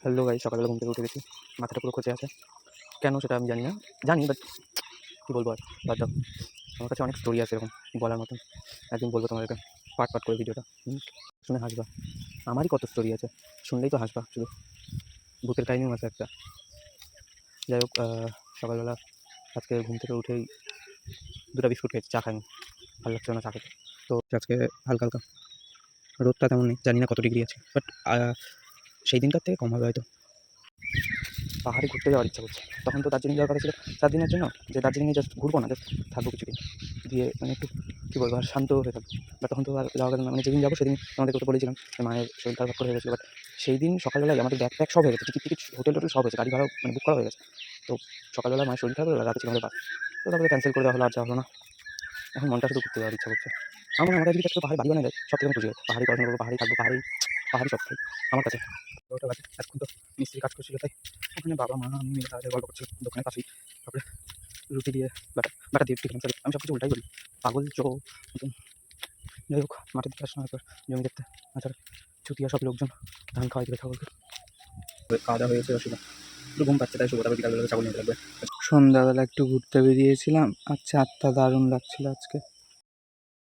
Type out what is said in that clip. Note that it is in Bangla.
হ্যালো গাইস, সকালবেলা ঘুম থেকে উঠে গেছি, মাথাটা পুরো খচে আছে। কেন সেটা আমি জানি না, জানি বাট কী বলবো আর, বাদ দাও। আমার কাছে অনেক স্টোরি আছে এরকম বলার মতন, একদিন বলবো তোমাদেরকে পার্ট পার্ট করে ভিডিওটা। শুনে হাসবা, আমারই কত স্টোরি আছে, শুনলেই তো হাসবা শুধু। ভূতের কাহিনিও আছে একটা। যাই হোক, সকালবেলা আজকে ঘুম থেকে উঠেই দুটো বিস্কুট খেয়েছি, চা খাইনি, ভালো লাগছিল না চা খেতে। তো আজকে হালকা হালকা রোদটা তেমন নেই, জানি না কত ডিগ্রি আছে, বাট সেই দিনকার থেকে কম হবে হয়তো। পাহাড়ে ঘুরতে যাওয়ার ইচ্ছা করছে। তখন তো দার্জিলিং যাওয়ার কথা ছিল 4 দিনের জন্য, যে দার্জিলিংয়ে জাস্ট ঘুরবো না, জাস্ট থাকবো কিছুদিন, দিয়ে মানে একটু কী বলবো আর শান্ত হয়ে থাকবো। বাট তখন তো আর যাওয়া গেল না। মানে যেদিন যাবো সেদিন তোমাদেরকে তো বলেছিলাম যে মায়ের শরীর খারাপ করে হয়ে গেছিলো। বাট সেই দিন সকালবেলায় আমাদের ব্যাগ ট্যাগ সব হয়ে গেছে, টিকিট টিকিট হোটেল টোটেল সব হয়েছে, গাড়ি ভাড়াও মানে বুক করা হয়ে গেছে। তো সকালবেলা মায়ের শরীর খারাপ হলো, রাতে ছিল আমাদের বাস। তো তারপরে ক্যান্সেল করে দেওয়া হলো, আর যাওয়া হলো না। এখন মনটা শুধু ঘুরতে যাওয়ার ইচ্ছা করছে। আমাদের যদি একটা পাহাড়ে বাড়ি বানায় দেয়, সব থেকে আমি খুশি হই। পাহাড়ে পড়াশোনা করবো, পাহাড়েই থাকবো, পাহাড়েই পাহাড়ই সব থাই আমার কাছে। ওটা বাজে, এখন তো মিস্ত্রি কাজ করছিল, তাই ওখানে বাবা মা আমি মিলে তাদের গল্প করছিল দোকানের পাশেই। তারপরে রুটি দিয়ে বাটা বাটা দিয়ে রুটি খেলাম। সরি, আমি সব কিছু উল্টাই বলি, পাগল চো মতন। যাই হোক, মাঠের দিকে আসলাম একবার জমি দেখতে। আচ্ছা, ছুটিয়া সব লোকজন ধান খাওয়াই দেবে ছাগলকে। খাওয়া দাওয়া হয়েছে, অসুবিধা একটু ঘুম পাচ্ছে, তাই শুভ। তারপর বিকালবেলা ছাগল নিতে লাগবে। সন্ধ্যাবেলা একটু ঘুরতে বেরিয়েছিলাম, আর চাঁদটা দারুণ লাগছিল আজকে।